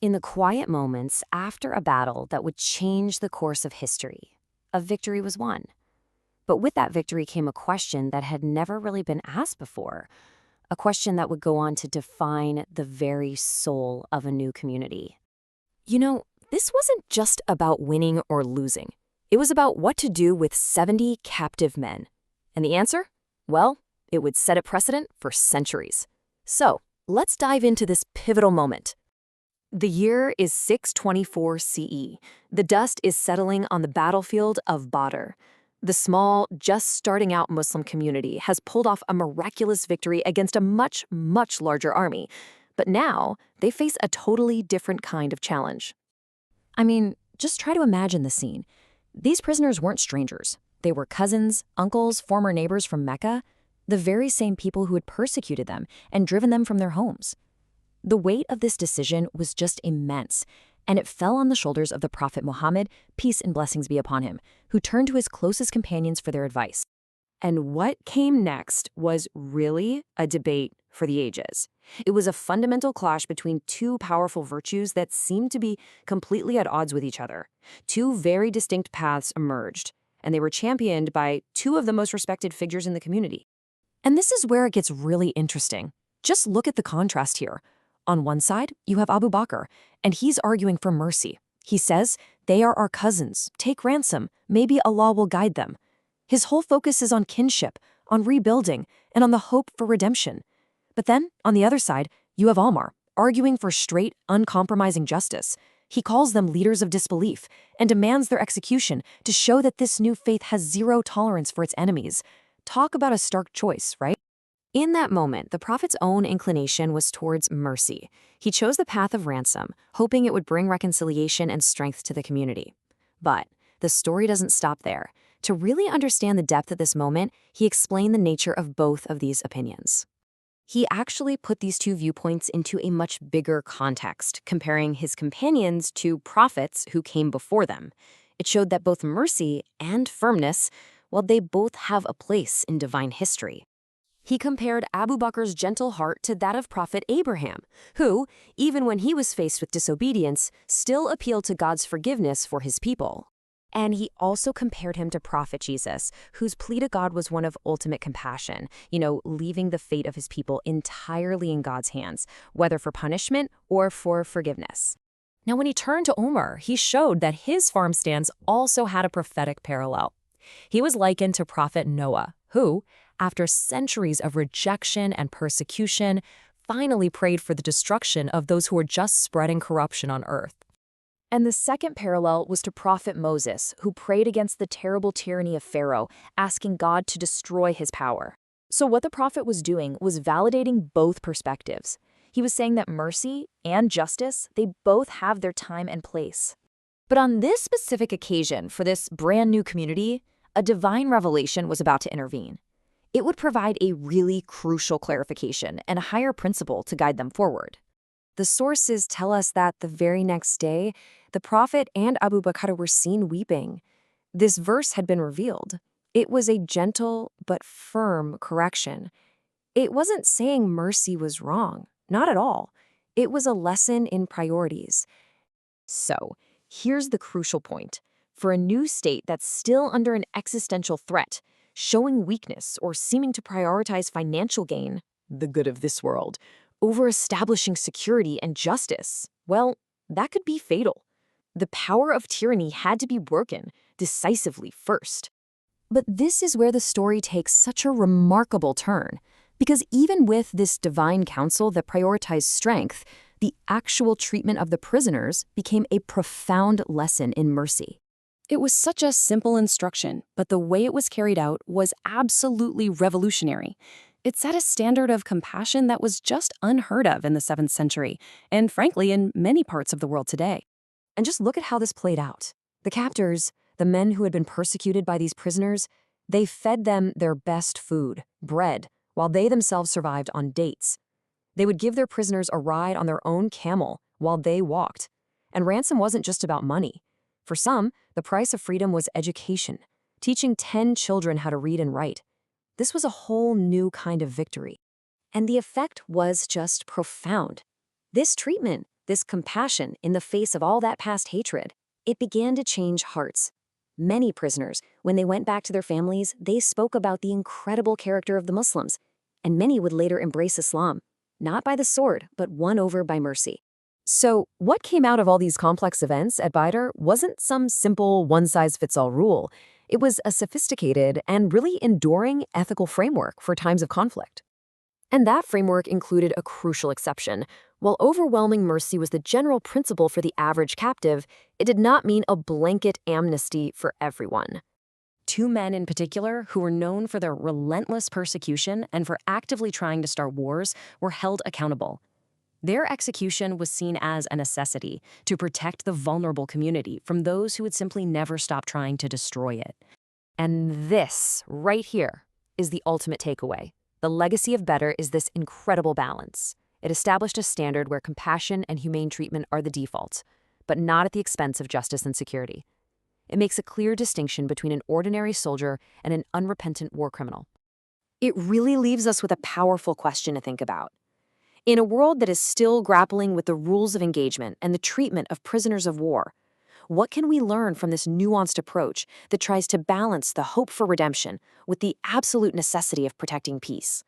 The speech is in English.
In the quiet moments after a battle that would change the course of history, a victory was won. But with that victory came a question that had never really been asked before, a question that would go on to define the very soul of a new community. This wasn't just about winning or losing. It was about what to do with 70 captive men. And the answer? Well, it would set a precedent for centuries. So, let's dive into this pivotal moment. The year is 624 CE. The dust is settling on the battlefield of Badr. The small, just starting out Muslim community has pulled off a miraculous victory against a much, much larger army. But now, they face a totally different kind of challenge. Just try to imagine the scene. These prisoners weren't strangers. They were cousins, uncles, former neighbors from Mecca, the very same people who had persecuted them and driven them from their homes. The weight of this decision was just immense, and it fell on the shoulders of the Prophet Muhammad, peace and blessings be upon him, who turned to his closest companions for their advice. And what came next was really a debate for the ages. It was a fundamental clash between two powerful virtues that seemed to be completely at odds with each other. Two very distinct paths emerged, and they were championed by two of the most respected figures in the community. And this is where it gets really interesting. Just look at the contrast here. On one side, you have Abu Bakr, and he's arguing for mercy. He says, "They are our cousins. Take ransom. Maybe Allah will guide them." His whole focus is on kinship, on rebuilding, and on the hope for redemption. But then, on the other side, you have Umar, arguing for straight, uncompromising justice. He calls them leaders of disbelief and demands their execution to show that this new faith has zero tolerance for its enemies. Talk about a stark choice, right? In that moment, the Prophet's own inclination was towards mercy. He chose the path of ransom, hoping it would bring reconciliation and strength to the community. But the story doesn't stop there. To really understand the depth of this moment, he explained the nature of both of these opinions. He actually put these two viewpoints into a much bigger context, comparing his companions to prophets who came before them. It showed that both mercy and firmness, well, they both have a place in divine history. He compared Abu Bakr's gentle heart to that of Prophet Abraham, who, even when he was faced with disobedience, still appealed to God's forgiveness for his people. And he also compared him to Prophet Jesus, whose plea to God was one of ultimate compassion, leaving the fate of his people entirely in God's hands, whether for punishment or for forgiveness. Now, when he turned to Umar, he showed that his farm stance also had a prophetic parallel. He was likened to Prophet Noah, who, after centuries of rejection and persecution, finally prayed for the destruction of those who were just spreading corruption on earth. And the second parallel was to Prophet Moses, who prayed against the terrible tyranny of Pharaoh, asking God to destroy his power. So what the prophet was doing was validating both perspectives. He was saying that mercy and justice, they both have their time and place. But on this specific occasion, for this brand new community, a divine revelation was about to intervene. It would provide a really crucial clarification and a higher principle to guide them forward. The sources tell us that the very next day, the Prophet and Abu Bakr were seen weeping. This verse had been revealed. It was a gentle but firm correction. It wasn't saying mercy was wrong, not at all. It was a lesson in priorities. So, here's the crucial point. For a new state that's still under an existential threat, showing weakness or seeming to prioritize financial gain, the good of this world, over establishing security and justice, well, that could be fatal. The power of tyranny had to be broken decisively first. But this is where the story takes such a remarkable turn, because even with this divine counsel that prioritized strength, the actual treatment of the prisoners became a profound lesson in mercy. It was such a simple instruction, but the way it was carried out was absolutely revolutionary. It set a standard of compassion that was just unheard of in the 7th century, and frankly, in many parts of the world today. And just look at how this played out. The captors, the men who had been persecuted by these prisoners, they fed them their best food, bread, while they themselves survived on dates. They would give their prisoners a ride on their own camel while they walked. And ransom wasn't just about money. For some, the price of freedom was education, teaching 10 children how to read and write. This was a whole new kind of victory. And the effect was just profound. This treatment, this compassion in the face of all that past hatred, it began to change hearts. Many prisoners, when they went back to their families, they spoke about the incredible character of the Muslims, and many would later embrace Islam, not by the sword, but won over by mercy. So, what came out of all these complex events at Badr wasn't some simple one-size-fits-all rule. It was a sophisticated and really enduring ethical framework for times of conflict. And that framework included a crucial exception. While overwhelming mercy was the general principle for the average captive, it did not mean a blanket amnesty for everyone. Two men in particular, who were known for their relentless persecution and for actively trying to start wars, were held accountable. Their execution was seen as a necessity to protect the vulnerable community from those who would simply never stop trying to destroy it. And this, right here, is the ultimate takeaway. The legacy of Badr is this incredible balance. It established a standard where compassion and humane treatment are the default, but not at the expense of justice and security. It makes a clear distinction between an ordinary soldier and an unrepentant war criminal. It really leaves us with a powerful question to think about. In a world that is still grappling with the rules of engagement and the treatment of prisoners of war, what can we learn from this nuanced approach that tries to balance the hope for redemption with the absolute necessity of protecting peace?